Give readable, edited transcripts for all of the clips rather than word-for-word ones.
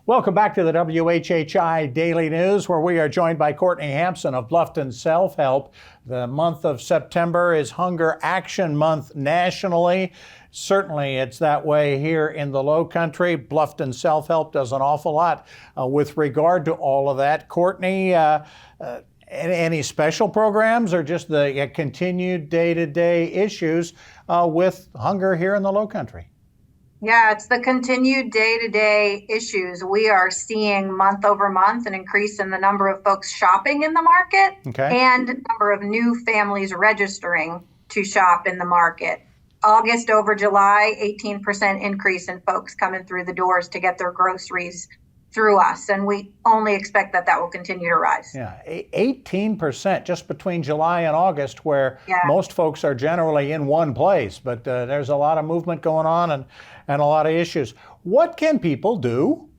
Welcome back to the WHHI Daily News, where we are joined by Courtney Hampson of Bluffton Self Help. The month of September is Hunger Action Month nationally. Certainly it's that way here in the Low Country. Bluffton Self Help does an awful lot with regard to all of that. Courtney, any special programs or just the continued day-to-day issues with hunger here in the Low Country? Yeah, it's the continued day-to-day issues. We are seeing month over month an increase in the number of folks shopping in the market and number of new families registering to shop in the market. August over July, 18% increase in folks coming through the doors to get their groceries through us, and we only expect that that will continue to rise. Yeah, 18% just between July and August, where most folks are generally in one place, but there's a lot of movement going on and a lot of issues. What can people do?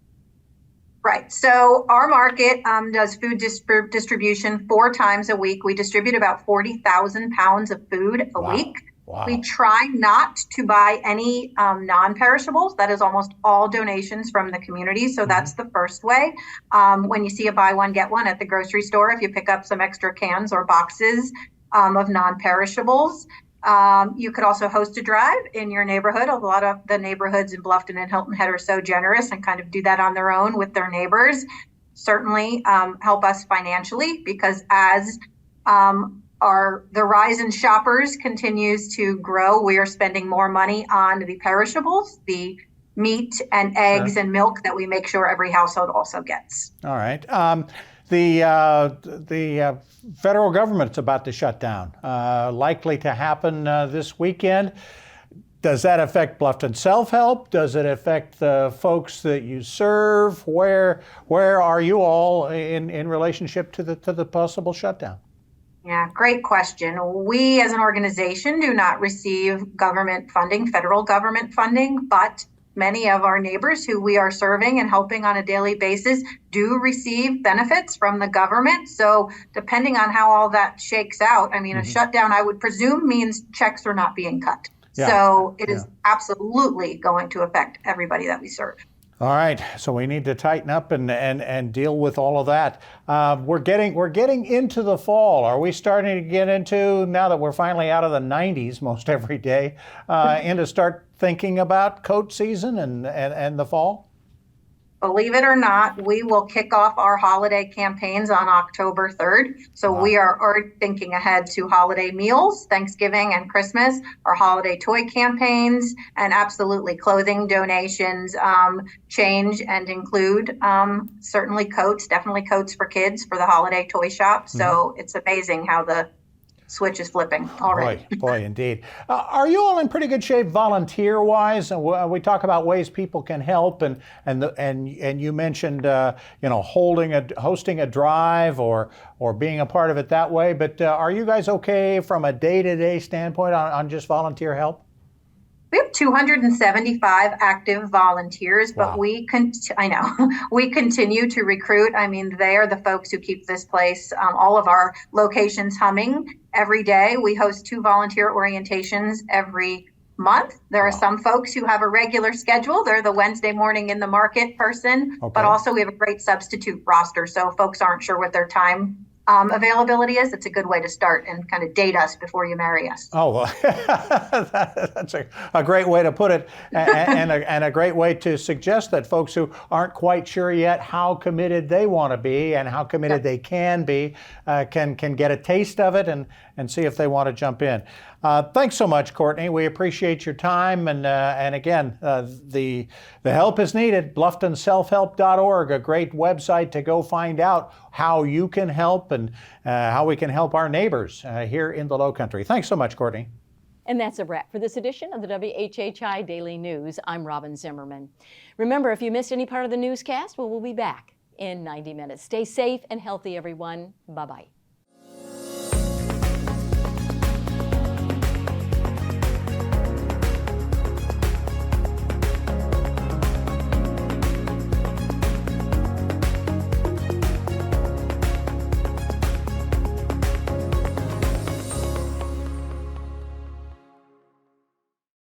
Right, so our market does food distribution 4 times a week. We distribute about 40,000 pounds of food a week. Wow. We try not to buy any non-perishables. That is almost all donations from the community. So that's the first way. When you see a buy one, get one at the grocery store, if you pick up some extra cans or boxes of non-perishables. You could also host a drive in your neighborhood. A lot of the neighborhoods in Bluffton and Hilton Head are so generous and kind of do that on their own with their neighbors. Certainly help us financially, because as the rise in shoppers continues to grow, we are spending more money on the perishables, the meat and eggs and milk that we make sure every household also gets. All right. The federal government's about to shut down, likely to happen this weekend. Does that affect Bluffton Self Help? Does it affect the folks that you serve? Where are you all in relationship to the possible shutdown? Yeah, great question. We as an organization do not receive government funding, federal government funding, but many of our neighbors who we are serving and helping on a daily basis do receive benefits from the government. So depending on how all that shakes out, I mean, a shutdown, I would presume, means checks are not being cut. So it is absolutely going to affect everybody that we serve. All right, so we need to tighten up and deal with all of that. We're getting into the fall. Are we starting to get into, now that we're finally out of the 90s most every day, into start thinking about coat season and the fall? Believe it or not, we will kick off our holiday campaigns on October 3rd. So we are already thinking ahead to holiday meals, Thanksgiving and Christmas, our holiday toy campaigns, and absolutely clothing donations change and include certainly coats, definitely coats for kids for the holiday toy shop. So it's amazing how the switch is flipping already. Boy, indeed. Are you all in pretty good shape volunteer-wise? We talk about ways people can help, and you mentioned hosting a drive or being a part of it that way. But are you guys okay from a day-to-day standpoint on just volunteer help? We have 275 active volunteers, but we continue to recruit. I mean, they are the folks who keep this place, all of our locations humming every day. We host 2 volunteer orientations every month. There are some folks who have a regular schedule. They're the Wednesday morning in the market person, but also we have a great substitute roster. So if folks aren't sure what their time availability is, it's a good way to start and kind of date us before you marry us. Oh, well, that's a great way to put it, and a great way to suggest that folks who aren't quite sure yet how committed they want to be and how committed they can be can get a taste of it and see if they want to jump in. Thanks so much, Courtney. We appreciate your time, and again, the help is needed. BlufftonSelfHelp.org, a great website to go find out how you can help and how we can help our neighbors here in the Low Country. Thanks so much, Courtney. And that's a wrap for this edition of the WHHI Daily News. I'm Robin Zimmerman. Remember, if you missed any part of the newscast, we'll be back in 90 minutes. Stay safe and healthy, everyone. Bye-bye.